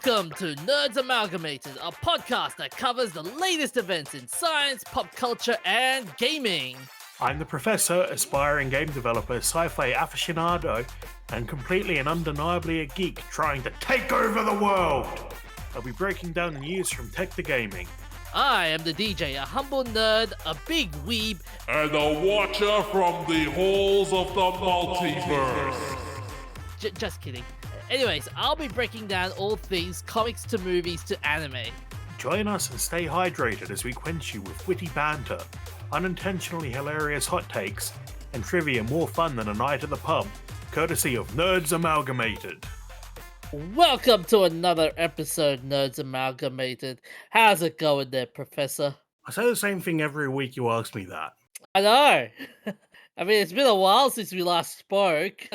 Welcome to Nerds Amalgamated, a podcast that covers the latest events in science, pop culture, and gaming. I'm the professor, aspiring game developer, sci-fi aficionado, and completely and undeniably a geek trying to take over the world. I'll be breaking down the news from tech to gaming. I am the DJ, a humble nerd, a big weeb, and a watcher from the halls of the multiverse. Just kidding. Anyways, I'll be breaking down all things comics to movies to anime. Join us and stay hydrated as we quench you with witty banter, unintentionally hilarious hot takes, and trivia more fun than a night at the pub, courtesy of Nerds Amalgamated. Welcome to another episode, Nerds Amalgamated. How's it going there, Professor? I say the same thing every week you ask me that. I know. I mean, it's been a while since we last spoke.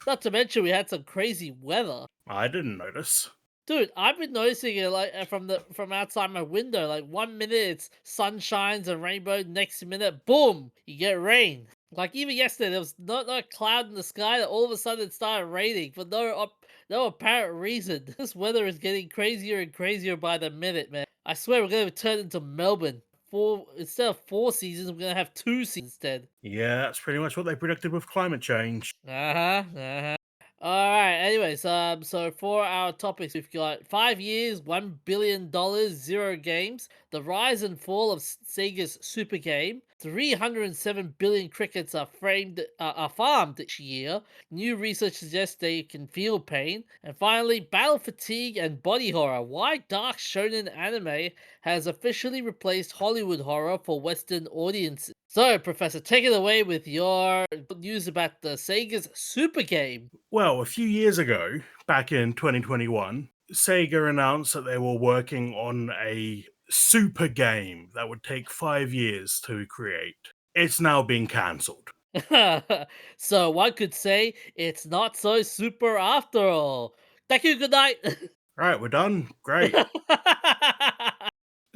Not to mention we had some crazy weather. I didn't notice. Dude, I've been noticing it like from outside my window. Like 1 minute it's sunshines and rainbow, next minute, boom, you get rain. Like even yesterday, there was not a cloud in the sky. That all of a sudden it started raining for no apparent reason. This weather is getting crazier and crazier by the minute, man. I swear we're gonna turn into Melbourne. Instead of 4 seasons, we're gonna have 2 seasons instead. Yeah, that's pretty much what they predicted with climate change. Alright, anyways, so for our topics, we've got 5 years, $1 billion, 0 games, the rise and fall of Sega's SuperGame, 307 billion crickets are farmed each year, new research suggests they can feel pain, and finally, battle fatigue and body horror, why dark shonen anime has officially replaced Hollywood horror for Western audiences. So, Professor, take it away with your news about the Sega's SuperGame. Well, a few years ago, back in 2021, Sega announced that they were working on a super game that would take 5 years to create. It's now been cancelled. So one could say it's not so super after all. Thank you, good night. Right, we're done. Great.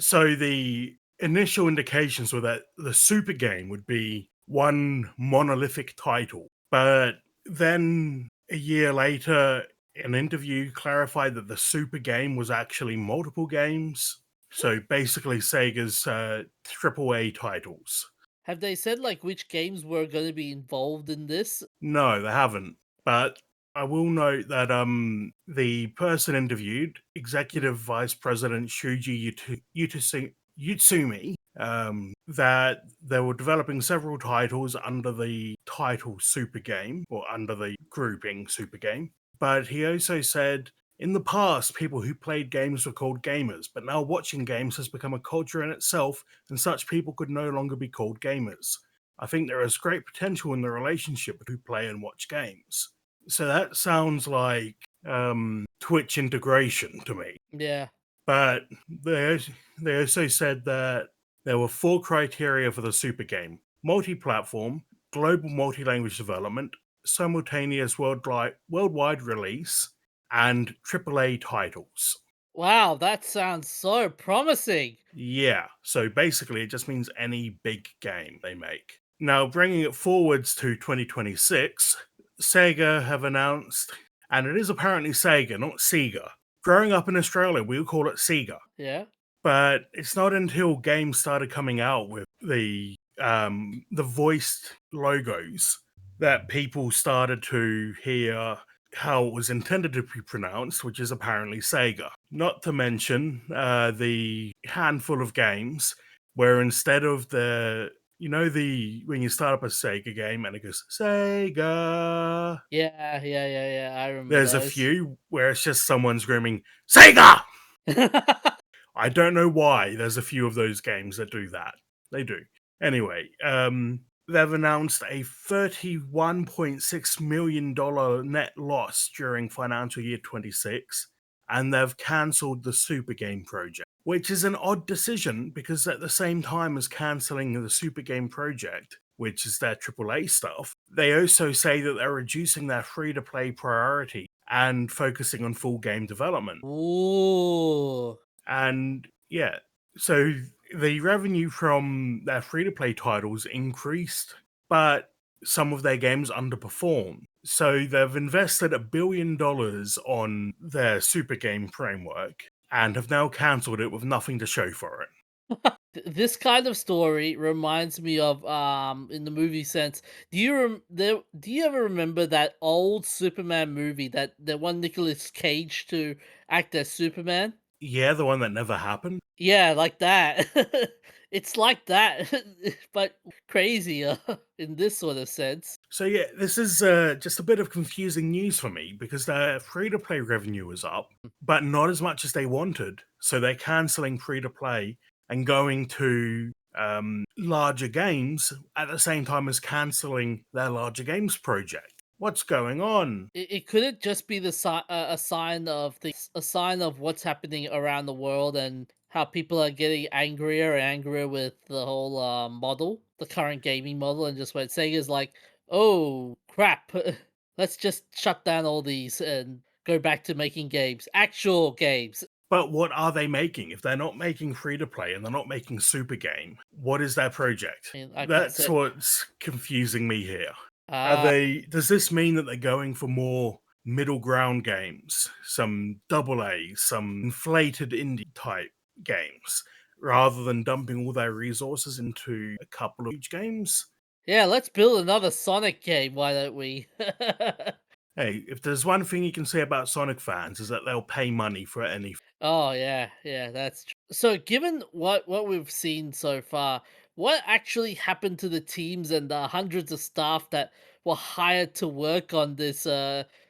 So the initial indications were that the super game would be one monolithic title. But then a year later, an interview clarified that the super game was actually multiple games. So basically Sega's AAA titles. Have they said like which games were going to be involved in this? No, they haven't. But I will note that the person interviewed, Executive Vice President Shuji Utsumi, that they were developing several titles under the title Super Game, or under the grouping Super Game. But he also said, in the past, people who played games were called gamers, but now watching games has become a culture in itself, and such people could no longer be called gamers. I think there is great potential in the relationship between play and watch games. So that sounds like Twitch integration to me. Yeah. But they also said that there were 4 criteria for the super game: multi-platform, global multi-language development, simultaneous worldwide release, and AAA titles. Wow, that sounds so promising. Yeah, so basically it just means any big game they make. Now, bringing it forwards to 2026, Sega have announced, and it is apparently Sega, not Sega. Growing up in Australia, we would call it Sega. Yeah. But it's not until games started coming out with the voiced logos that people started to hear how it was intended to be pronounced, which is apparently Sega. Not to mention the handful of games where instead of when you start up a Sega game and it goes Sega. Yeah. I remember. There's a few where it's just someone screaming Sega. I don't know why there's a few of those games that do that. They do. Anyway, they've announced a $31.6 million net loss during financial year 26, and they've cancelled the Super Game project, which is an odd decision because at the same time as cancelling the Super Game project, which is their AAA stuff, they also say that they're reducing their free-to-play priority and focusing on full game development. Ooh. And yeah, so the revenue from their free-to-play titles increased, but some of their games underperform. So they've invested $1 billion on their super game framework and have now cancelled it with nothing to show for it. This kind of story reminds me of in the movie sense. Do you ever remember that old Superman movie that they want Nicolas Cage to act as Superman? Yeah, the one that never happened. Yeah, like that. It's like that, but crazier in this sort of sense. So yeah, this is just a bit of confusing news for me because their free-to-play revenue is up, but not as much as they wanted. So they're cancelling free-to-play and going to larger games at the same time as cancelling their larger games project. What's going on? It couldn't just be a sign of a sign of what's happening around the world and how people are getting angrier and angrier with the whole model, the current gaming model, and just when Sega's like, oh crap, let's just shut down all these and go back to making games, actual games. But what are they making? If they're not making free to play and they're not making Super Game, what is their project? I mean, I could That's say, what's confusing me here. Are uh, they does this mean that they're going for more middle ground games, some double A, some inflated indie type games, rather than dumping all their resources into a couple of huge games? yeah, let's build another Sonic game. Why don't we? Hey, if there's one thing you can say about Sonic fans is that they'll pay money for any. Oh yeah, yeah, that's true. So given what we've seen so far, what actually happened to the teams and the hundreds of staff that were hired to work on this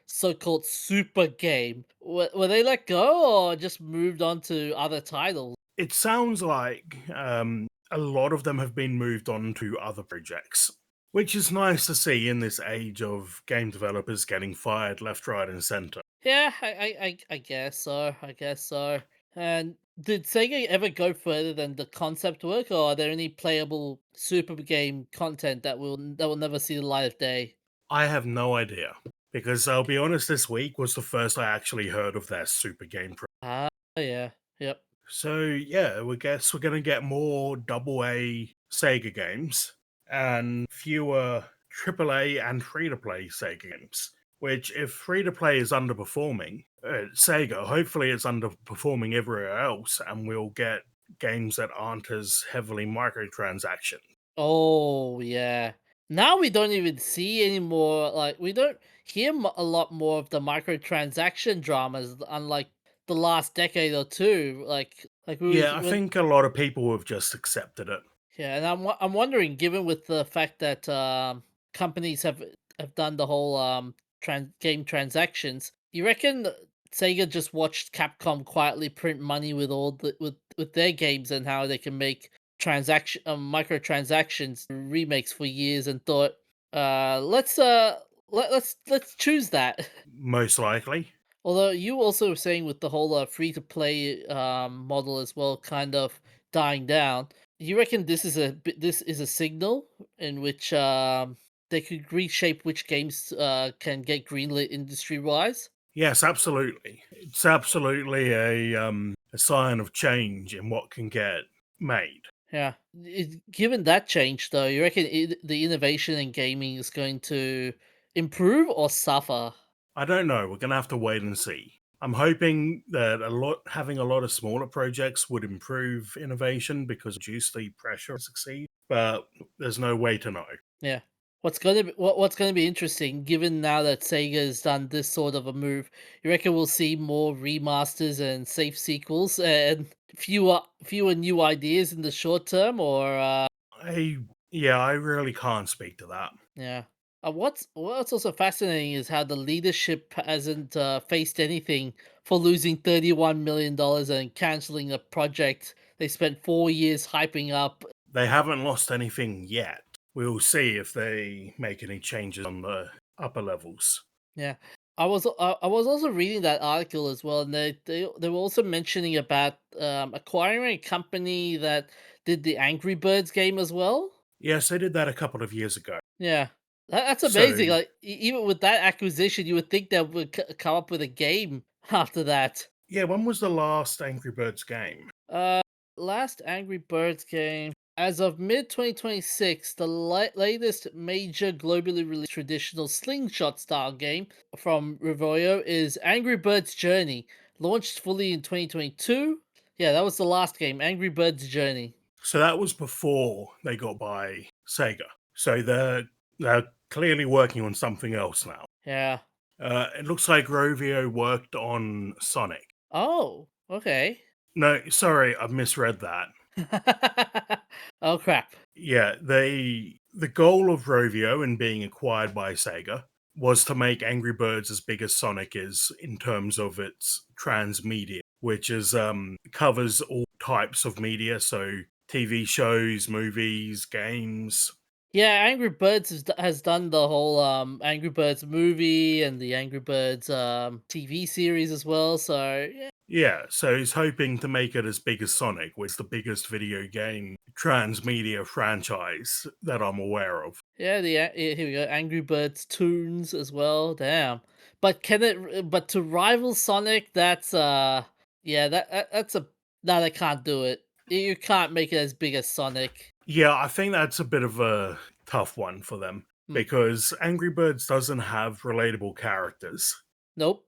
so-called super game? Were they let go or just moved on to other titles? It sounds like a lot of them have been moved on to other projects, which is nice to see in this age of game developers getting fired left, right, and center. Yeah, I guess so. I guess so. And did Sega ever go further than the concept work, or are there any playable super game content that will never see the light of day? I have no idea because I'll be honest, this week was the first I actually heard of their super game. Ah, yeah, yep. So yeah, we guess we're gonna get more double A Sega games and fewer triple A and free to play Sega games. Which, if free to play is underperforming Sega, hopefully it's underperforming everywhere else, and we'll get games that aren't as heavily microtransaction. Oh, yeah. Now we don't even see any more, like, we don't hear a lot more of the microtransaction dramas, unlike the last decade or two. Like we was Yeah, I when think a lot of people have just accepted it. Yeah, and I'm wondering, given with the fact that companies have done the whole game transactions, you reckon Sega just watched Capcom quietly print money with all with their games and how they can make microtransactions remakes for years and thought, let's let's choose that. Most likely. Although you also were saying with the whole free to play model as well, kind of dying down. You reckon this is a signal in which they could reshape which games can get greenlit industry wise? Yes, absolutely. It's absolutely a sign of change in what can get made. Yeah. Given that change, though, you reckon the innovation in gaming is going to improve or suffer? I don't know. We're gonna have to wait and see. I'm hoping that having a lot of smaller projects would improve innovation because reduce the pressure to succeed. But there's no way to know. Yeah. What's gonna be interesting, given now that Sega's done this sort of a move, you reckon we'll see more remasters and safe sequels and fewer new ideas in the short term, or I Yeah, I really can't speak to that. yeah. What's also fascinating is how the leadership hasn't faced anything for losing $31 million and canceling a project they spent 4 years hyping up. They haven't lost anything yet. We'll see if they make any changes on the upper levels. Yeah, I was also reading that article as well, and they were also mentioning about acquiring a company that did the Angry Birds game as well. Yes, they did that a couple of years ago. Yeah, that's amazing. So Like even with that acquisition, you would think they would come up with a game after that. yeah, when was the last Angry Birds game? Uh, last Angry Birds game. As of mid 2026, the latest major globally released traditional slingshot style game from Revoyo is Angry Birds Journey, launched fully in 2022. Yeah, that was the last game, Angry Birds Journey. So that was before they got by Sega. So they're clearly working on something else now. Yeah. It looks like Rovio worked on Sonic. Oh, okay. No, sorry, I've misread that. Oh crap. Yeah, the goal of Rovio in being acquired by Sega was to make Angry Birds as big as Sonic is in terms of its transmedia, which is covers all types of media, so TV shows, movies, games. Yeah, Angry Birds has done the whole Angry Birds movie and the Angry Birds TV series as well. So yeah, Yeah, so he's hoping to make it as big as Sonic, which is the biggest video game transmedia franchise that I'm aware of. yeah, here we go, Angry Birds tunes as well. Damn, but can it? But to rival Sonic, that's yeah, that's a no, they can't do it. You can't make it as big as Sonic. Yeah, I think that's a bit of a tough one for them Hmm. because Angry Birds doesn't have relatable characters. Nope.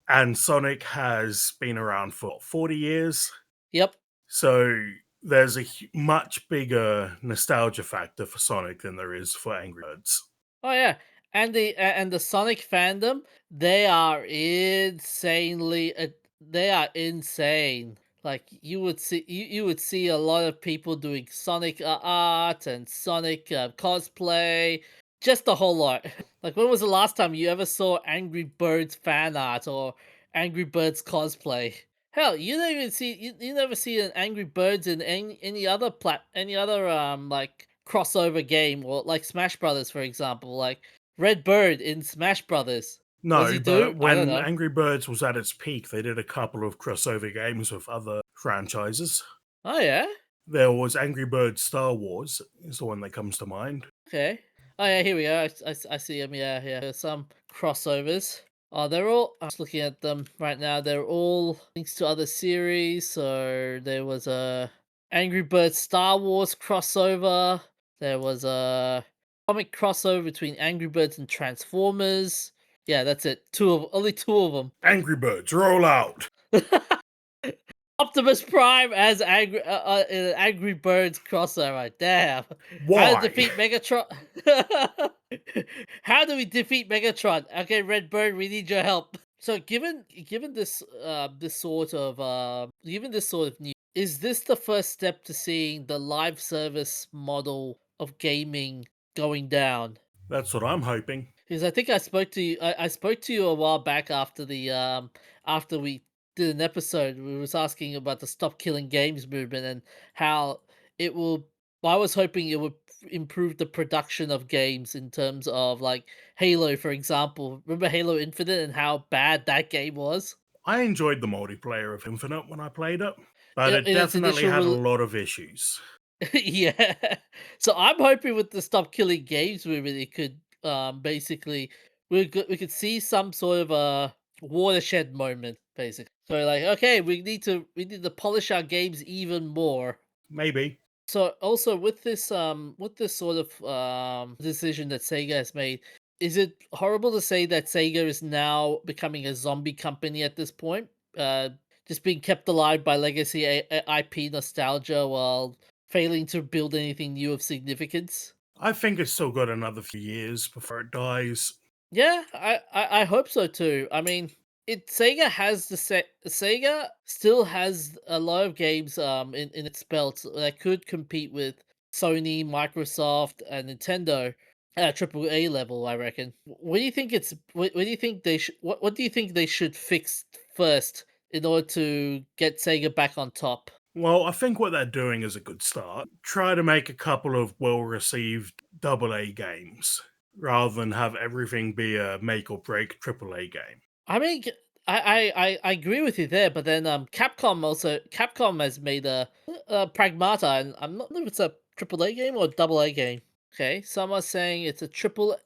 And Sonic has been around for 40 years. Yep. So there's a much bigger nostalgia factor for Sonic than there is for Angry Birds. Oh yeah, and the Sonic fandom, they are insanely, they are insane. Like you would see a lot of people doing Sonic art and Sonic cosplay, just a whole lot. Like when was the last time you ever saw Angry Birds fan art or Angry Birds cosplay? Hell, you don't even see you never see an Angry Birds in any other any other like crossover game or like Smash Brothers, for example. Like Red Bird in Smash Brothers. What does he No, do? but I don't when know. Angry Birds was at its peak, they did a couple of crossover games with other franchises. Oh yeah, There was Angry Birds Star Wars, is the one that comes to mind. okay. Oh yeah, here we go. I see him. Yeah, yeah. There's some crossovers. Oh, they're all. I'm just looking at them right now. They're all links to other series. So there was a Angry Birds Star Wars crossover. There was a comic crossover between Angry Birds and Transformers. Yeah, that's it. Only two of them. Angry Birds, roll out! Optimus Prime as Angry Birds crossover. Damn. How to Why? defeat Megatron? How do we defeat Megatron? Okay, Red Bird, we need your help. So, given this sort of news, is this the first step to seeing the live service model of gaming going down? That's what I'm hoping. Because I think I spoke to you. I spoke to you a while back after after we did an episode. We was asking about the Stop Killing Games movement and how it will. I was hoping it would improve the production of games in terms of like Halo, for example. Remember Halo Infinite and how bad that game was I enjoyed the multiplayer of Infinite when I played it, but it in its definitely initial had a lot of issues. yeah. So I'm hoping with the Stop Killing Games movement, it could basically we could see some sort of a watershed moment, basically. So like, okay, we need to polish our games even more. Maybe. So also with this sort of decision that Sega has made, is it horrible to say that Sega is now becoming a zombie company at this point? Just being kept alive by legacy IP nostalgia while failing to build anything new of significance? I think it's still got another few years before it dies. Yeah, I hope so too. I mean, Sega has Sega still has a lot of games in its belt that could compete with Sony, Microsoft, and Nintendo at a triple A level. I reckon. What do you think what do you think what do you think they should fix first in order to get Sega back on top? Well, I think what they're doing is a good start. Try to make a couple of well received AA games rather than have everything be a make or break AAA game. I mean, I agree with you there, but then Capcom has made a Pragmata, and I'm not sure if it's a triple A game or a double A game. Okay, some are saying it's a triple.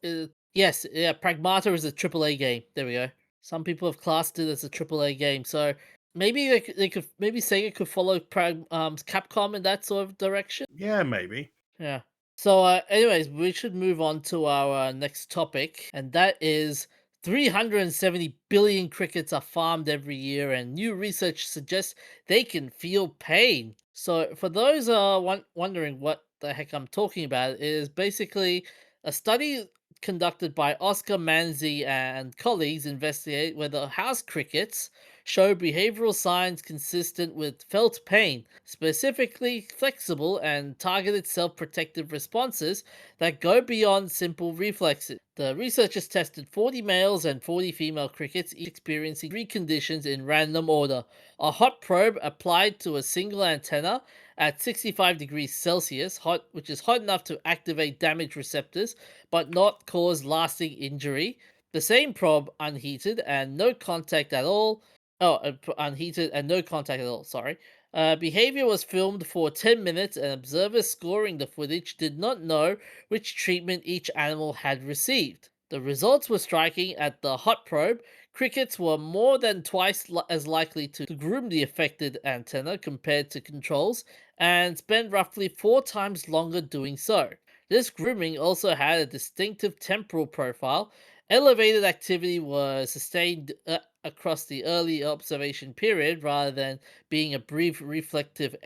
Yes, yeah, Pragmata is a triple A game. There we go. Some people have classed it as a triple A game. So Maybe they could maybe Sega could follow Capcom in that sort of direction. Yeah, maybe. Yeah. So, anyways, we should move on to our next topic, and that is 370 billion crickets are farmed every year, and new research suggests they can feel pain. So, for those wondering what the heck I'm talking about, it is basically a study conducted by Oscar Manzi and colleagues investigate whether house crickets show behavioral signs consistent with felt pain, specifically flexible and targeted self protective responses that go beyond simple reflexes. The researchers tested 40 males and 40 female crickets, each experiencing three conditions in random order: a hot probe applied to a single antenna at 65 degrees Celsius, hot, which is hot enough to activate damaged receptors but not cause lasting injury. The same probe, unheated and no contact at all, unheated and no contact at all. Sorry. Behavior was filmed for 10 minutes, and observers scoring the footage did not know which treatment each animal had received. The results were striking. At the hot probe, crickets were more than twice as likely to groom the affected antenna compared to controls, and spend roughly 4 times longer doing so. This grooming also had a distinctive temporal profile. Elevated activity was sustained across the early observation period rather than being a brief reflective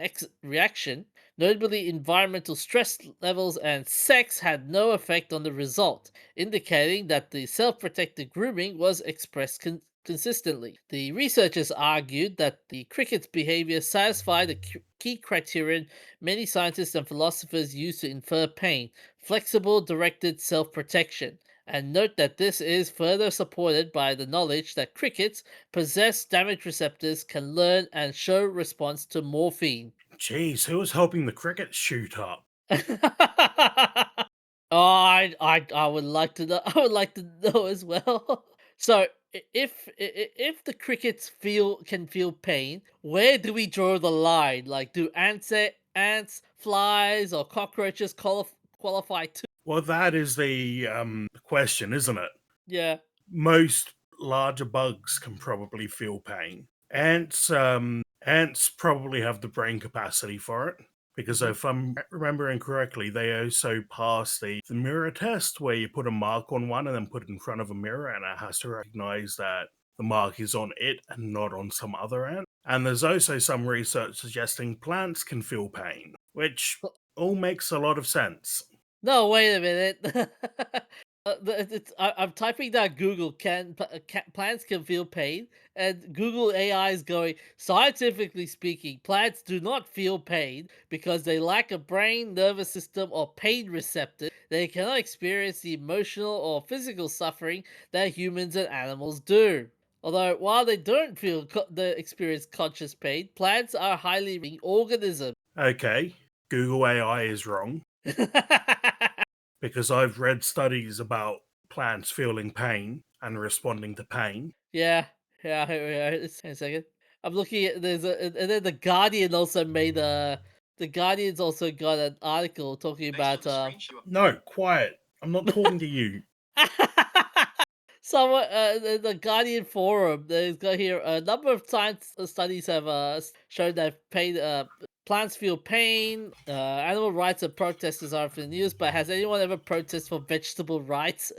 reaction. Notably, environmental stress levels and sex had no effect on the result, indicating that the self protective grooming was expressed consistently. The researchers argued that the cricket's behavior satisfied a key criterion many scientists and philosophers use to infer pain: flexible, directed self protection. And note that this is further supported by the knowledge that crickets possess damage receptors, can learn and show response to morphine. Jeez, who was helping the crickets shoot up? Oh, I would like to know. I would like to know as well. So, if the crickets can feel pain, where do we draw the line? Like, do ants, flies, or cockroaches qualify too? Well, that is the question, isn't it? Yeah. Most larger bugs can probably feel pain. Ants probably have the brain capacity for it. Because Mhm. if I'm remembering correctly, they also pass the mirror test where you put a mark on one and then put it in front of a mirror and it has to recognize that the mark is on it and not on some other ant. And there's also some research suggesting plants can feel pain, which all makes a lot of sense. No, wait a minute. I'm typing down Google plants can feel pain, and Google AI is going, scientifically speaking, plants do not feel pain because they lack a brain, nervous system, or pain receptor. They cannot experience the emotional or physical suffering that humans and animals do. Although, while they don't the experience conscious pain, plants are highly organisms. Okay, Google AI is wrong because I've read studies about plants feeling pain and responding to pain. Yeah, yeah. Here we are. Hang on a second. I'm looking at and then the Guardian also made the Guardian's also got an article talking about No, quiet. I'm not talking to you. someone the Guardian forum. They've got here a number of science studies have shown that pain plants feel pain. Animal rights and protesters are often used, but has anyone ever protested for vegetable rights?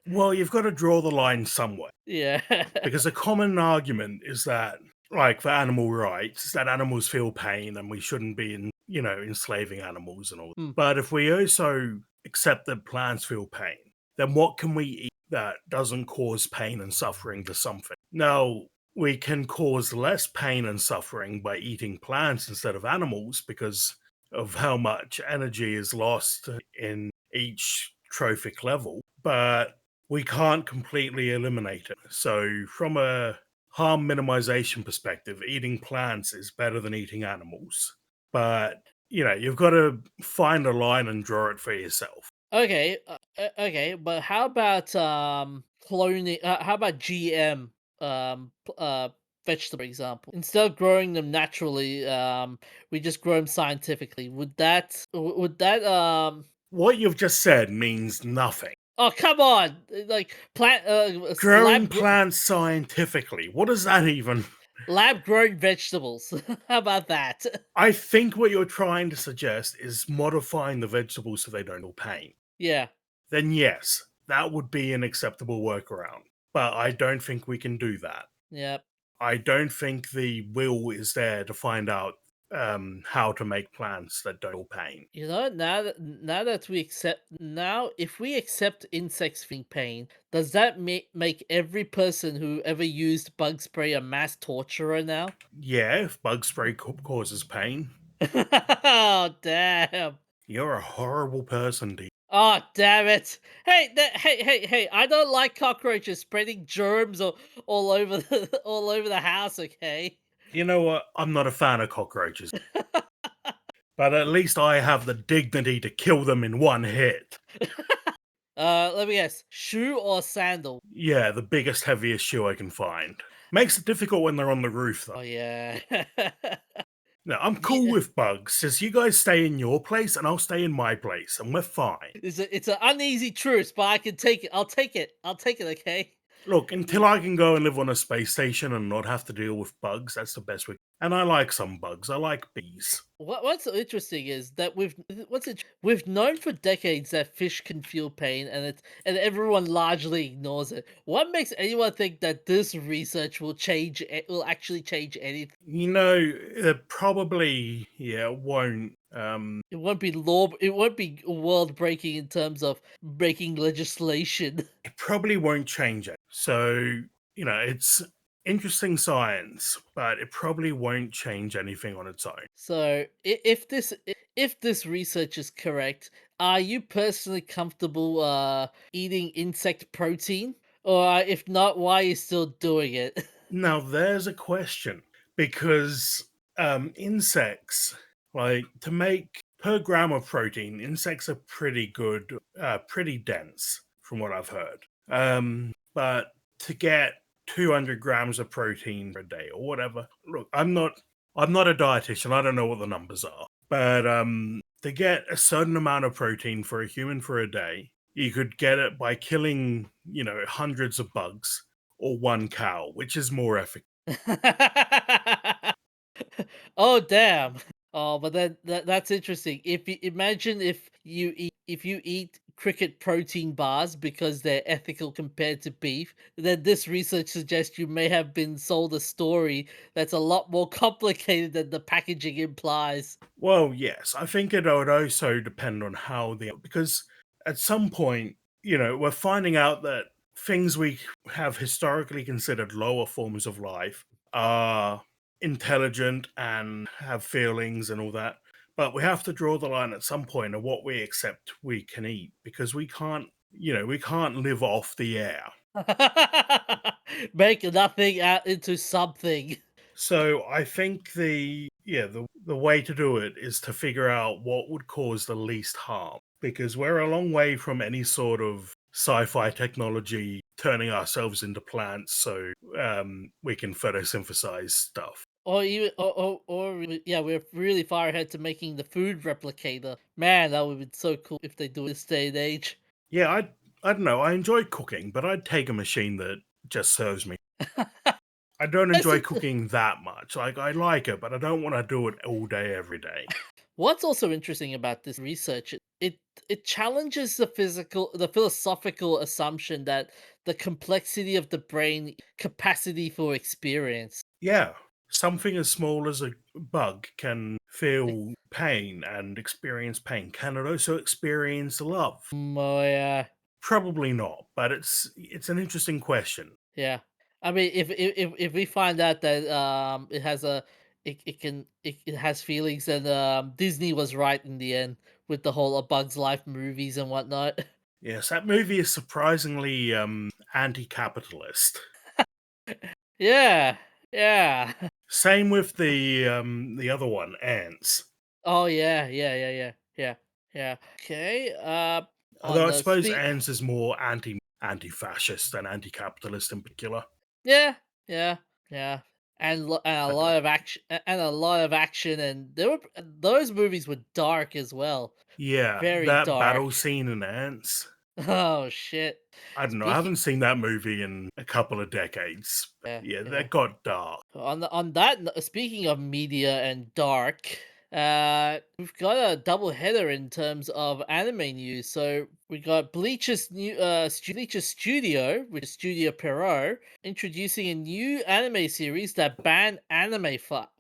Well, you've got to draw the line somewhere. Yeah. Because a common argument is that, like, for animal rights, is that animals feel pain and we shouldn't be, enslaving animals and all. Hmm. But if we also accept that plants feel pain, then what can we eat that doesn't cause pain and suffering to something? Now, we can cause less pain and suffering by eating plants instead of animals because of how much energy is lost in each trophic level. But we can't completely eliminate it. So, from a harm minimization perspective, eating plants is better than eating animals. But, you've got to find a line and draw it for yourself. Okay, okay, but how about cloning? How about GM vegetable, for example? Instead of growing them naturally, we just grow them scientifically. Would that What you've just said means nothing. Oh, come on! Like plant Growing lab plants scientifically. What does that even? Lab grown vegetables. How about that? I think what you're trying to suggest is modifying the vegetables so they don't all pain. Yeah. Then yes, that would be an acceptable workaround. But I don't think we can do that. Yep. I don't think the will is there to find out how to make plants that don't all pain. You know, now that we accept now, if we accept insects feeling pain, does that make every person who ever used bug spray a mass torturer now? Yeah, if bug spray causes pain, Oh damn! you're a horrible person, D. Oh damn it! Hey! I don't like cockroaches spreading germs all over the all over the house. Okay. You know what? I'm not a fan of cockroaches, but at least I have the dignity to kill them in one hit. Let me guess. Shoe or sandal? Yeah, the biggest, heaviest shoe I can find. Makes it difficult when they're on the roof, though. Oh yeah. No, I'm cool Yeah. with bugs. Just you guys stay in your place and I'll stay in my place, and we're fine. It's an uneasy truce, but I can take it. I'll take it. I'll take it. Okay. Look, until I can go and live on a space station and not have to deal with bugs, that's the best way. And I like some bugs. I like bees. What's interesting is that we've known for decades that fish can feel pain, and everyone largely ignores it. What makes anyone think that this research will actually change anything? You know, it probably won't. It won't be world breaking in terms of breaking legislation. It probably won't change it. So it's interesting science, but it probably won't change anything on its own. So, if this research is correct, are you personally comfortable eating insect protein? Or if not, why are you still doing it? Now, there's a question because insects, like to make per gram of protein, insects are pretty good, pretty dense from what I've heard. But to get 200 grams of protein per day or whatever, look, I'm not a dietitian. I don't know what the numbers are, but to get a certain amount of protein for a human for a day, you could get it by killing, hundreds of bugs or one cow, which is more effective. Oh damn. Oh, but then that's interesting. If you imagine if you eat cricket protein bars because they're ethical compared to beef, then this research suggests you may have been sold a story that's a lot more complicated than the packaging implies. Well, yes, I think it would also depend on how because at some point, we're finding out that things we have historically considered lower forms of life are intelligent and have feelings and all that. But we have to draw the line at some point of what we accept we can eat because we can't live off the air. Make nothing out into something. So I think the way to do it is to figure out what would cause the least harm because we're a long way from any sort of sci-fi technology turning ourselves into plants so we can photosynthesize stuff. Or even, yeah, we're really far ahead to making the food replicator. Man, that would be so cool if they do it this day and age. Yeah, I don't know. I enjoy cooking, but I'd take a machine that just serves me. I don't That's enjoy it. cooking that much. Like I like it, but I don't want to do it all day every day. What's also interesting about this research, it challenges the philosophical assumption that the complexity of the brain capacity for experience. Yeah, something as small as a bug can feel pain and experience pain. Can it also experience love? Oh yeah, Probably not, but it's an interesting question. yeah. I mean, if we find out that it has it has feelings, and Disney was right in the end with the whole A Bug's Life movies and whatnot. Yes, that movie is surprisingly anti-capitalist. Yeah, yeah. Same with the other one, Ants. Oh yeah. Yeah. Okay. On Although I the suppose speak. Ants is more anti-fascist than anti-capitalist in particular. Yeah, yeah, yeah. And a I don't know. lot of action, and a lot of action, and those movies were dark as well, Yeah, very that dark. battle scene in Ants. Oh shit. I don't know. I Speaking, haven't seen that movie in a couple of decades. But yeah, yeah, yeah. that got dark. Speaking of media and dark, we've got a double header in terms of anime news. So we got Bleach's Studio, which is Studio Pierrot, introducing a new anime series that ban anime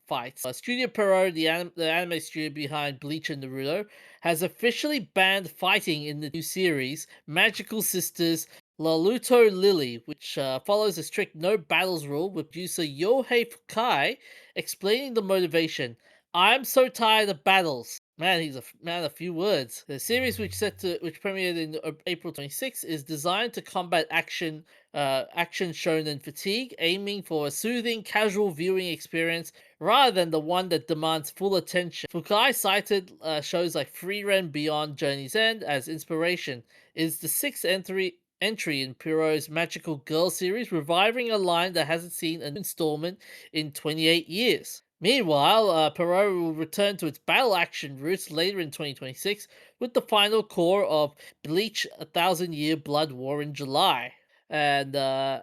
fights. Studio Pierrot, the anime studio behind Bleach and Naruto, has officially banned fighting in the new series, Magical Sisters Laluto Lily, which follows a strict no battles rule, with producer Yohei Fukai explaining the motivation. I'm so tired of battles. Man, he's a man of few words. The series, which premiered in April 26th, is designed to combat action shonen fatigue, aiming for a soothing, casual viewing experience rather than the one that demands full attention. Fukai cited shows like Frieren Beyond Journey's End as inspiration. Is the sixth entry in Pierrot's Magical Girl series, reviving a line that hasn't seen an installment in 28 years. Meanwhile, Pierrot will return to its battle action roots later in 2026 with the final core of Bleach: A Thousand Year Blood War in July. And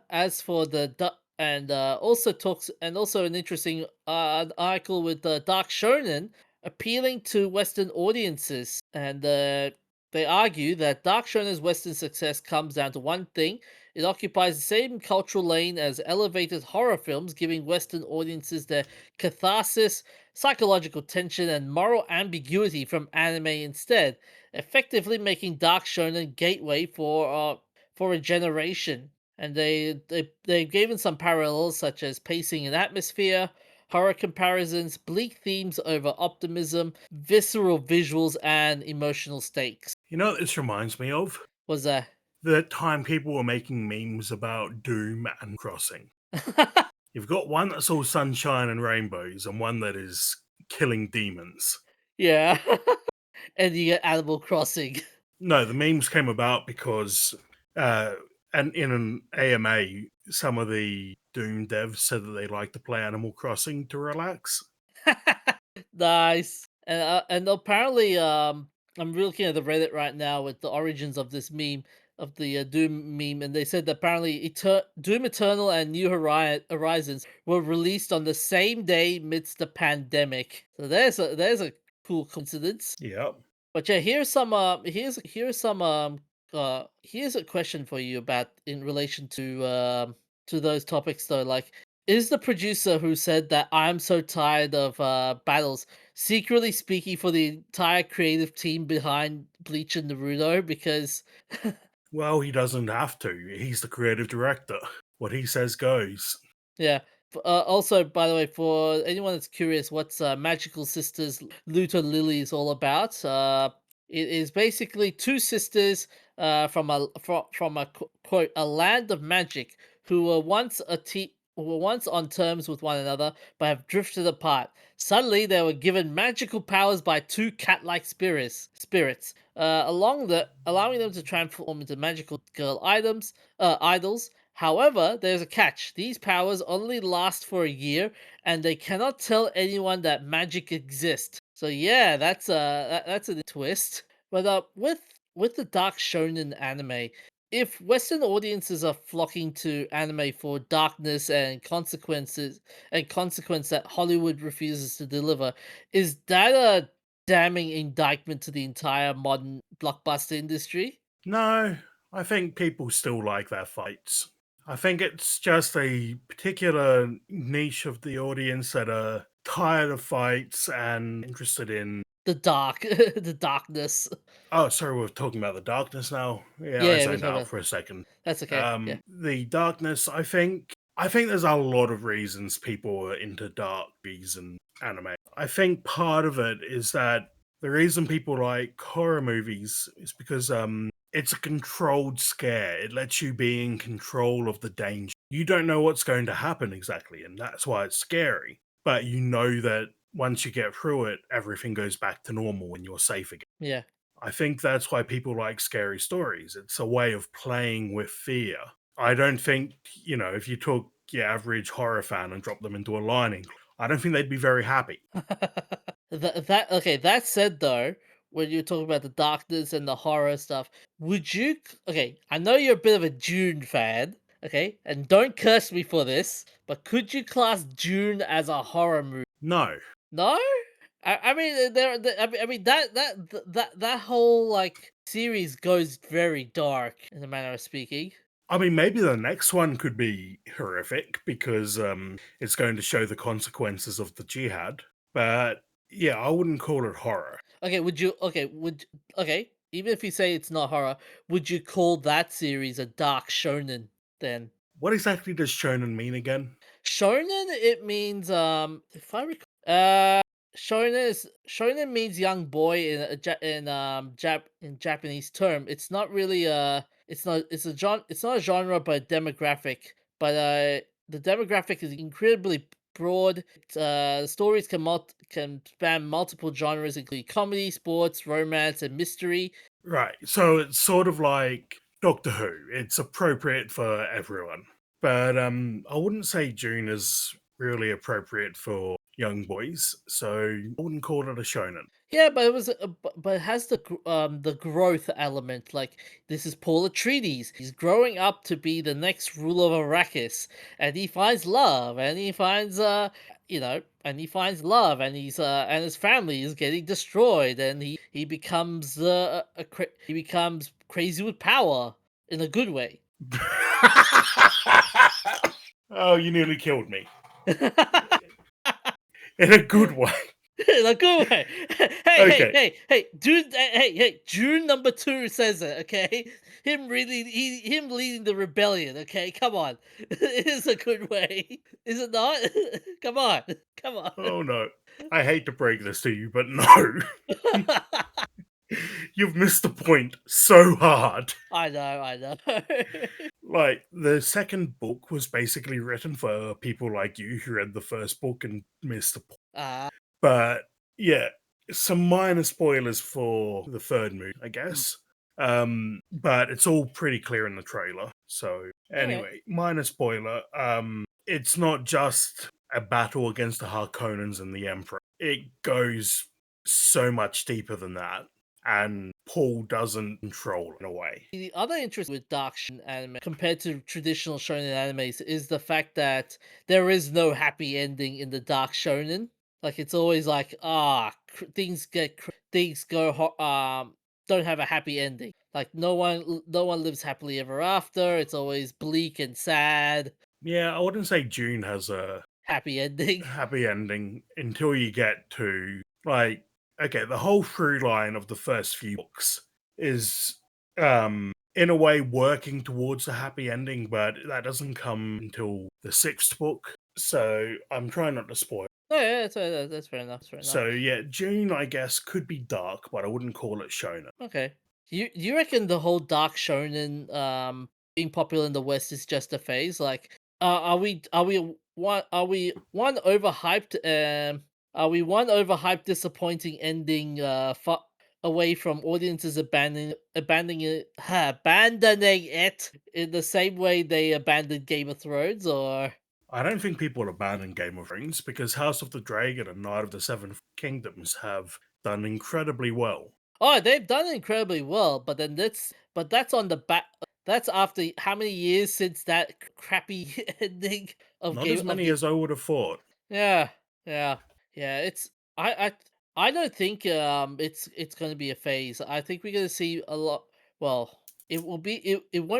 as for the and also an interesting article with Dark Shonen appealing to Western audiences, and they argue that Dark Shonen's Western success comes down to one thing: it occupies the same cultural lane as elevated horror films, giving Western audiences their catharsis, psychological tension, and moral ambiguity from anime instead, effectively making Dark Shonen gateway for a generation. And they've given some parallels such as pacing and atmosphere, horror comparisons, bleak themes over optimism, visceral visuals, and emotional stakes. You know what this reminds me of? Was that? The time people were making memes about Doom and Crossing. You've got one that's all sunshine and rainbows, and one that is killing demons. Yeah. And you get Animal Crossing. No, the memes came about because, uh, and in an AMA, some of the Doom devs said that they like to play Animal Crossing to relax. Nice. And apparently, I'm looking at the Reddit right now with the origins of this meme, of the Doom meme, and they said that apparently Doom Eternal and New Horizons were released on the same day amidst the pandemic. So there's a cool coincidence. Yep. But yeah, here's a question for you about in relation to those topics though. Like, is the producer who said that I'm so tired of battles secretly speaking for the entire creative team behind Bleach and Naruto? Because Well, he doesn't have to. He's the creative director. What he says goes. yeah. Also, by the way, for anyone that's curious, what's Magical Sisters Luta Lily is all about? It is basically two sisters from a quote a land of magic who were once on terms with one another but have drifted apart. Suddenly, they were given magical powers by two cat-like spirits, allowing them to transform into magical girl idols. However, there's a catch. These powers only last for a year, and they cannot tell anyone that magic exists. So yeah, that's a twist. But with the dark shonen anime, if Western audiences are flocking to anime for darkness and consequence that Hollywood refuses to deliver, is that a damning indictment to the entire modern blockbuster industry? No, I think people still like their fights. I think it's just a particular niche of the audience that are tired of fights and interested in. The dark, the darkness. Oh, sorry, we're talking about the darkness now. Yeah, I Yeah, we're zoned talking out about. for a second. That's okay. Yeah. The darkness, I think there's a lot of reasons people are into dark movies and anime. I think part of it is that the reason people like horror movies is because it's a controlled scare. It lets you be in control of the danger. You don't know what's going to happen exactly, and that's why it's scary. But you know that once you get through it, everything goes back to normal and you're safe again. Yeah. I think that's why people like scary stories. It's a way of playing with fear. I don't think, if you took your average horror fan and dropped them into a lining, I don't think they'd be very happy. That okay. That said, though, when you're talking about the darkness and the horror stuff, okay, I know you're a bit of a June fan, okay? And don't curse me for this, but could you class June as a horror movie? No. No? I mean, I mean that whole like series goes very dark in a manner of speaking. I mean, maybe the next one could be horrific because it's going to show the consequences of the jihad. But yeah, I wouldn't call it horror. Okay, would you? Okay, okay? Even if you say it's not horror, would you call that series a dark shonen then? What exactly does shonen mean again? Shonen, it means if I recall, shonen means young boy in in Japanese term. It's not really it's not a genre but a demographic. But the demographic is incredibly broad. The stories can span multiple genres, including comedy, sports, romance, and mystery. Right. So it's sort of like Doctor Who. It's appropriate for everyone. But I wouldn't say June is really appropriate for young boys, so I wouldn't call it a shonen. Yeah, but it was, but it has the growth element. Like this is Paul Atreides. He's growing up to be the next ruler of Arrakis, and he finds love, and he finds and he finds love, and and his family is getting destroyed, and he becomes he becomes crazy with power in a good way. Oh, you nearly killed me. In a good way. In a good way. Okay. Hey, dude, hey, June number 2 says it, okay? Him leading the rebellion, okay? Come on. It is a good way. Is it not? Come on. Come on. Oh no. I hate to break this to you, but no. You've missed the point so hard. I know. Like, the second book was basically written for people like you who read the first book and missed the point. Ah, But yeah, some minor spoilers for the third movie, I guess. But it's all pretty clear in the trailer. So okay. anyway, minor spoiler. It's not just a battle against the Harkonnens and the Emperor. It goes so much deeper than that. And Paul doesn't control in a way. The other interest with dark shonen anime compared to traditional shonen animes is the fact that there is no happy ending in the dark shonen. Like it's always like things go don't have a happy ending. Like no one lives happily ever after. It's always bleak and sad. Yeah, I wouldn't say June has a Happy ending. happy ending until you get to, like, okay, the whole through line of the first few books is in a way working towards a happy ending, but that doesn't come until the sixth book. So I'm trying not to spoil. Oh yeah, that's fair enough. That's fair enough. So yeah, June I guess could be dark, but I wouldn't call it shonen. Okay. You reckon the whole dark shonen being popular in the West is just a phase? Like are we one overhyped disappointing ending away from audiences abandoning it in the same way they abandoned Game of Thrones, or I don't think people abandon Game of Thrones because House of the Dragon and Knight of the Seven Kingdoms have done incredibly well. oh, they've done incredibly well, but then that's on the back. That's after how many years since that crappy ending of Not as many as I would have thought. Yeah, yeah, yeah. I don't think it's going to be a phase. I think we're going to see a lot. Well, it won't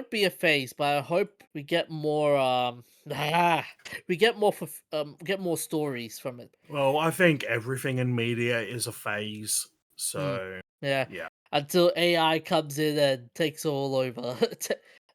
be a phase, but I hope we get more get more stories from it. Well, I think everything in media is a phase. Mm. So, Yeah. yeah. Until AI comes in and takes all over.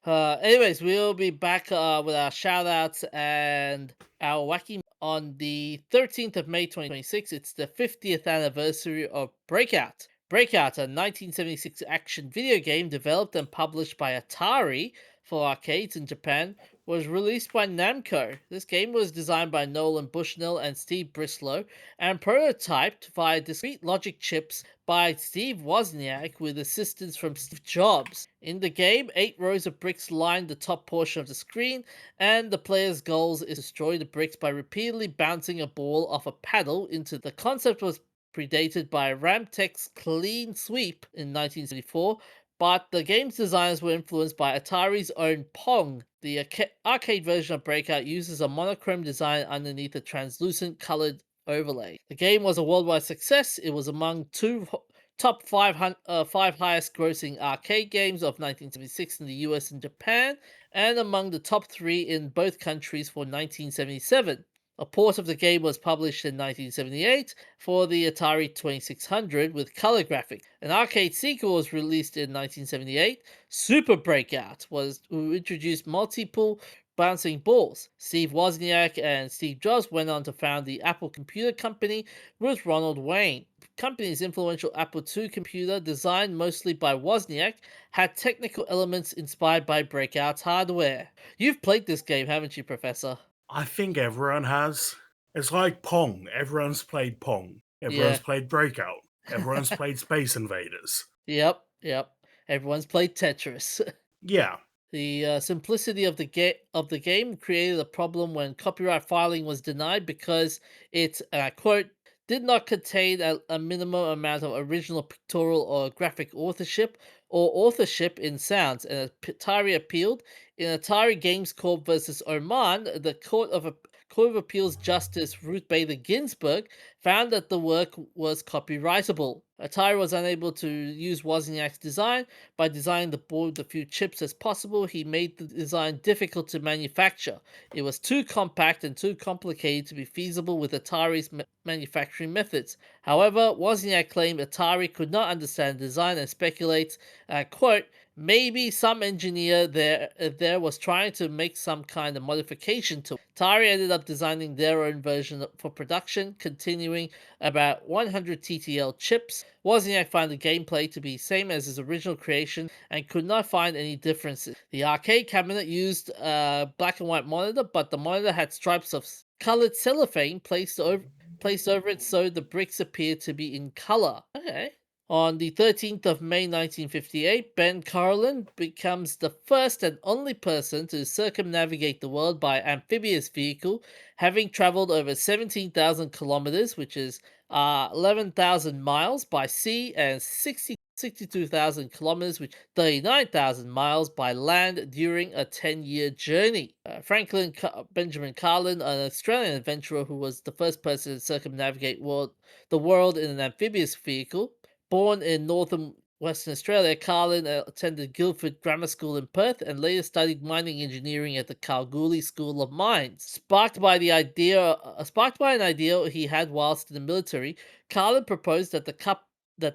Anyways, we'll be back with our shout outs and our wacky on the 13th of May 2026. It's the 50th anniversary of Breakout. Breakout, a 1976 action video game developed and published by Atari for arcades in Japan, was released by Namco. This game was designed by Nolan Bushnell and Steve Brislow and prototyped via discrete logic chips by Steve Wozniak with assistance from Steve Jobs. In the game, 8 rows of bricks line the top portion of the screen, and the player's goal is to destroy the bricks by repeatedly bouncing a ball off a paddle into the concept was predated by Ramtech's Clean Sweep in 1974, but the game's designs were influenced by Atari's own Pong. The arcade version of Breakout uses a monochrome design underneath a translucent colored overlay. The game was a worldwide success. It was among top five highest grossing arcade games of 1976 in the US and Japan, and among the top 3 in both countries for 1977. A port of the game was published in 1978 for the Atari 2600 with color graphics. An arcade sequel was released in 1978. Super Breakout was who introduced multiple bouncing balls. Steve Wozniak and Steve Jobs went on to found the Apple Computer Company with Ronald Wayne. The company's influential Apple II computer, designed mostly by Wozniak, had technical elements inspired by Breakout's hardware. You've played this game, haven't you, Professor? I think everyone has. It's like Pong. Everyone's played Pong. Everyone's Yeah. played Breakout. Everyone's played Space Invaders. Yep. Everyone's played Tetris. Yeah. The simplicity of the game created a problem when copyright filing was denied because it, and I quote, did not contain a minimum amount of original pictorial or graphic authorship or authorship in sounds, and Atari appealed. In Atari Games Corp versus Oman, the Court of Appeals Justice Ruth Bader Ginsburg found that the work was copyrightable. Atari was unable to use Wozniak's design. By designing the board with a few chips as possible, he made the design difficult to manufacture. It was too compact and too complicated to be feasible with Atari's manufacturing methods. However, Wozniak claimed Atari could not understand design and speculates, quote, maybe some engineer there was trying to make some kind of modification to it. Atari ended up designing their own version for production, continuing about 100 TTL chips. Wozniak found the gameplay to be same as his original creation and could not find any differences. The arcade cabinet used a black and white monitor, but the monitor had stripes of colored cellophane placed over it so the bricks appeared to be in color. Okay. On the 13th of May 1958, Ben Carlin becomes the first and only person to circumnavigate the world by amphibious vehicle, having traveled over 17,000 kilometers, which is 11,000 miles by sea, and 62,000 kilometers, which is 39,000 miles by land during a 10-year journey. Benjamin Carlin, an Australian adventurer who was the first person to circumnavigate the world in an amphibious vehicle. Born in northern Western Australia, Carlin attended Guildford Grammar School in Perth and later studied mining engineering at the Kalgoorlie School of Mines. Sparked by an idea he had whilst in the military, Carlin proposed that the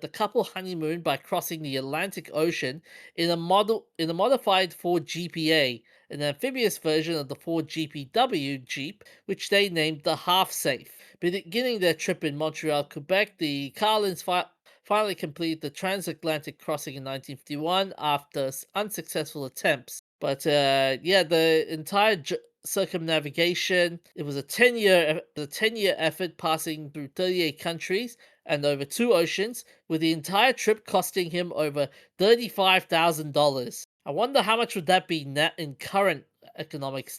couple honeymoon by crossing the Atlantic Ocean in a modified Ford GPA, an amphibious version of the Ford GPW Jeep, which they named the Half Safe. Beginning their trip in Montreal, Quebec, the Carlins finally completed the transatlantic crossing in 1951 after unsuccessful attempts. But the entire circumnavigation, it was a 10-year effort passing through 38 countries and over 2 oceans, with the entire trip costing him over $35,000. I wonder how much would that be net in current economic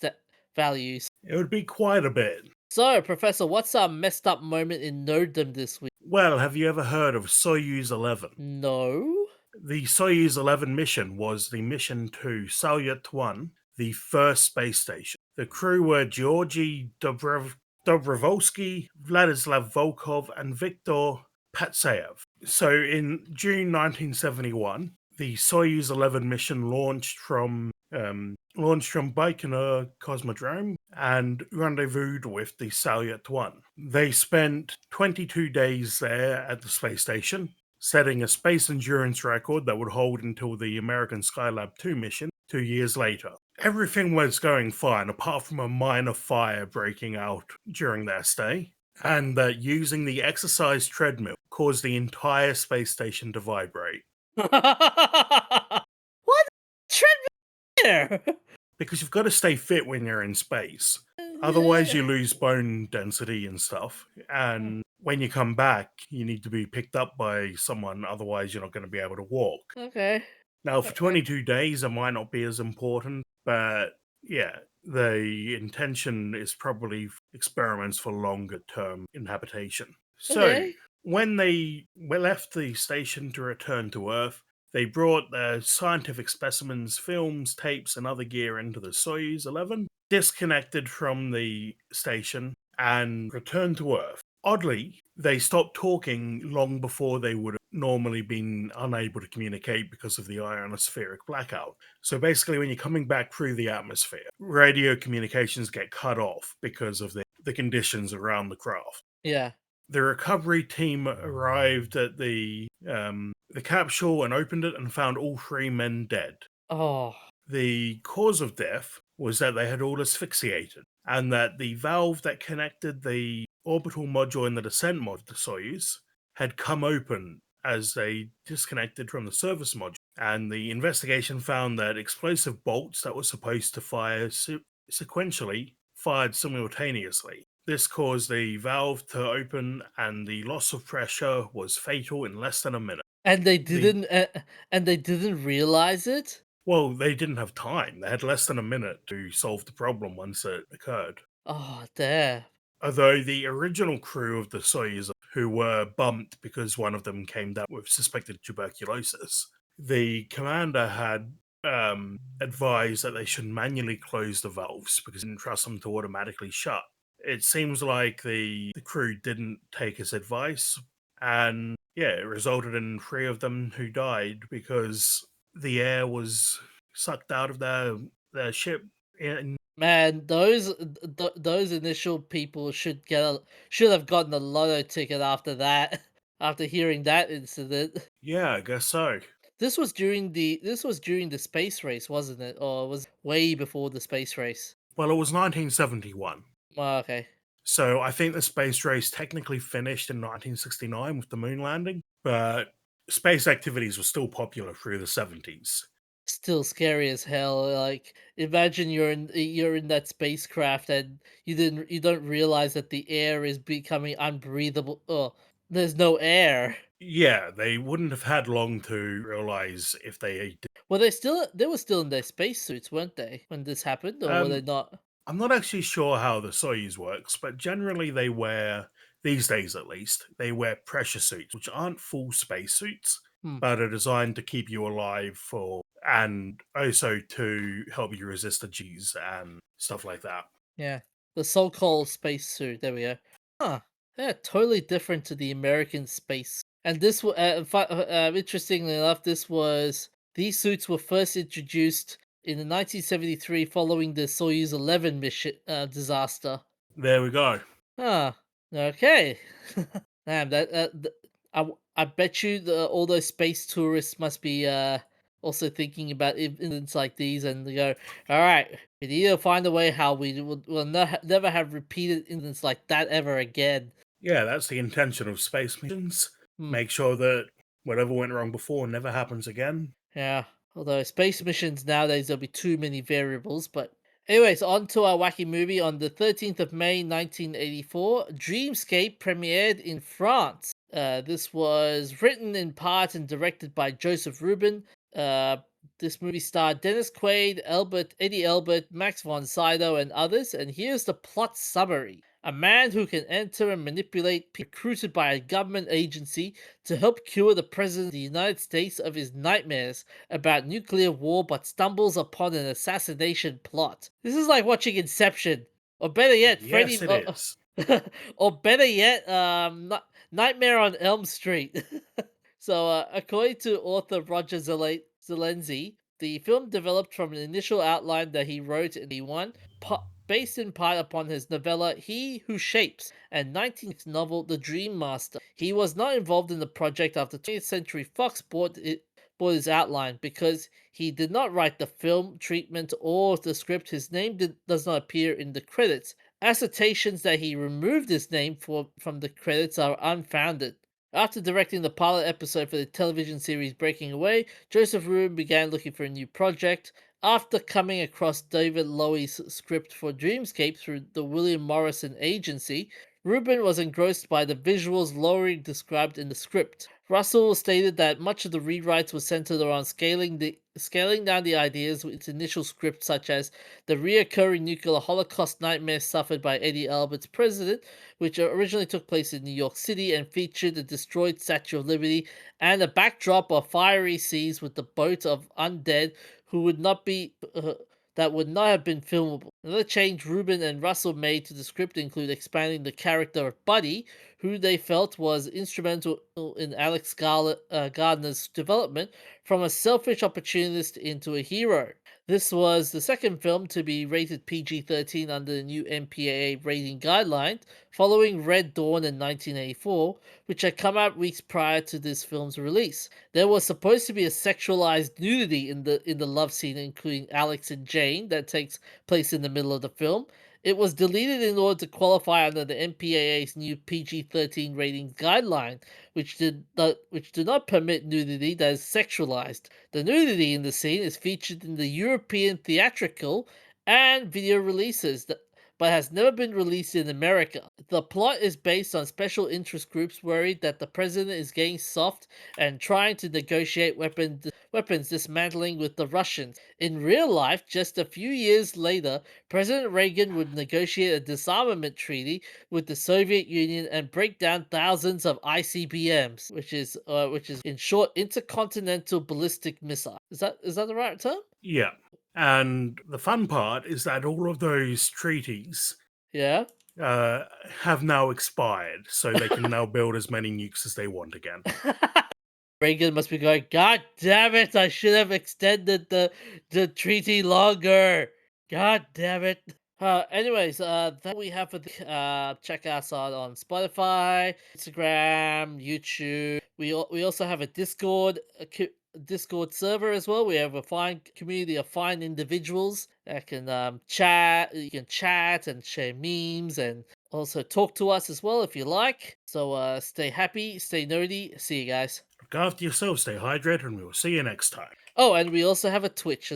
values. It would be quite a bit. So, Professor, what's our messed up moment in nerddom this week? Well, have you ever heard of Soyuz 11? No. The Soyuz 11 mission was the mission to Salyut 1, the first space station. The crew were Georgy Dobrovolsky, Vladislav Volkov, and Viktor Patsayev. So in June 1971, the Soyuz 11 mission launched from Baikonur Cosmodrome and rendezvoused with the Salyut 1. They spent 22 days there at the space station, setting a space endurance record that would hold until the American Skylab 2 mission 2 years later. Everything was going fine apart from a minor fire breaking out during their stay, and that using the exercise treadmill caused the entire space station to vibrate. What treadmill? Because you've got to stay fit when you're in space. Otherwise, you lose bone density and stuff. And when you come back, you need to be picked up by someone. Otherwise, you're not going to be able to walk. Okay. Now, for 22 days, it might not be as important. But yeah, the intention is probably experiments for longer term inhabitation. So, Okay. when they left the station to return to Earth, they brought their scientific specimens, films, tapes, and other gear into the Soyuz 11, disconnected from the station, and returned to Earth. Oddly, they stopped talking long before they would have normally been unable to communicate because of the ionospheric blackout. So basically, when you're coming back through the atmosphere, radio communications get cut off because of the conditions around the craft. Yeah. The recovery team arrived at the capsule and opened it and found all three men dead. Oh. The cause of death was that they had all asphyxiated, and that the valve that connected the orbital module and the descent mod to Soyuz had come open as they disconnected from the service module. And the investigation found that explosive bolts that were supposed to fire sequentially fired simultaneously. This caused the valve to open, and the loss of pressure was fatal in less than a minute. And they The didn't realize it? Well, they didn't have time. They had less than a minute to solve the problem once it occurred. Oh, damn. Although the original crew of the Soyuz, who were bumped because one of them came down with suspected tuberculosis, the commander had advised that they should manually close the valves because he didn't trust them to automatically shut. It seems like the crew didn't take his advice, and yeah, it resulted in three of them who died because the air was sucked out of their ship. And Man, those initial people should have gotten a lotto ticket after that. After hearing that incident. yeah, I guess so. This was during the space race, wasn't it? Or was it way before the space race? Well, it was 1971. Oh, okay. So I think the space race technically finished in 1969 with the moon landing, but space activities were still popular through the 70s. Still scary as hell. Like, imagine you're in that spacecraft and you don't realize that the air is becoming unbreathable. Oh, there's no air. Yeah, they wouldn't have had long to realize if they did. Well, they were still in their spacesuits, weren't they, when this happened, or were they Um, not? I'm not actually sure how the Soyuz works, but generally they wear, these days at least, they wear pressure suits, which aren't full spacesuits, Hmm. but are designed to keep you alive and also to help you resist the G's and stuff like that. Yeah, the so-called spacesuit. There we go. Huh. Yeah, totally different to the American space. And interestingly enough, these suits were first introduced in the 1973 following the Soyuz 11 mission disaster. There we go. Huh. Okay. Damn, I bet you all those space tourists must be also thinking about incidents like these, and they go, all right, we need to find a way how will never have repeated incidents like that ever again. Yeah, that's the intention of space missions. Hmm. Make sure that whatever went wrong before never happens again. Yeah. Although space missions nowadays there'll be too many variables, but anyways, on to our wacky movie. On the 13th of May 1984, Dreamscape premiered in France. This was written in part and directed by Joseph Rubin. Uh, this movie starred Dennis Quaid, Eddie Albert, Max von Sydow, and others. And here's the plot summary. A man who can enter and manipulate people recruited by a government agency to help cure the President of the United States of his nightmares about nuclear war, but stumbles upon an assassination plot. This is like watching Inception. Or better yet, Yes, it is. or better yet, Nightmare on Elm Street. So, according to author Roger Zelensky, the film developed from an initial outline that he wrote in based in part upon his novella He Who Shapes and 19th novel The Dream Master. He was not involved in the project after 20th Century Fox bought his outline because he did not write the film treatment or the script. His name does not appear in the credits. Assertions that he removed his name from the credits are unfounded. After directing the pilot episode for the television series Breaking Away, Joseph Rubin began looking for a new project. After coming across David Lowie's script for Dreamscape through the William Morrison agency, Rubin was engrossed by the visuals Lowery described in the script. Russell stated that much of the rewrites was centered around scaling down the ideas with its initial script, such as the reoccurring nuclear holocaust nightmare suffered by Eddie Albert's president, which originally took place in New York City and featured the destroyed Statue of Liberty and a backdrop of fiery seas with the boat of undead who would not be that would not have been filmable. Another change Rubin and Russell made to the script include expanding the character of Buddy, who they felt was instrumental in Gardner's development from a selfish opportunist into a hero. This was the second film to be rated PG-13 under the new MPAA rating guideline, following Red Dawn in 1984, which had come out weeks prior to this film's release. There was supposed to be a sexualized nudity in the love scene, including Alex and Jane, that takes place in the middle of the film. It was deleted in order to qualify under the MPAA's new PG-13 rating guideline, which do not permit nudity that is sexualized. The nudity in the scene is featured in the European theatrical and video releases, but has never been released in America. The plot is based on special interest groups worried that the president is getting soft and trying to negotiate weapons dismantling with the Russians. In real life, just a few years later, President Reagan would negotiate a disarmament treaty with the Soviet Union and break down thousands of ICBMs, which is in short intercontinental ballistic missile. Is that the right term? Yeah. And the fun part is that all of those treaties Yeah. have now expired, so they can now build as many nukes as they want again. Reagan must be going, God damn it, I should have extended the treaty longer. God damn it. Anyways, that we have for check us out on Spotify, Instagram, YouTube. We also have a Discord server as well. We have a fine community of fine individuals that can chat. You can chat and share memes and also talk to us as well if you like. So stay happy, stay nerdy. See you guys. Look after yourself, stay hydrated, and we will see you next time. Oh, and we also have a Twitch.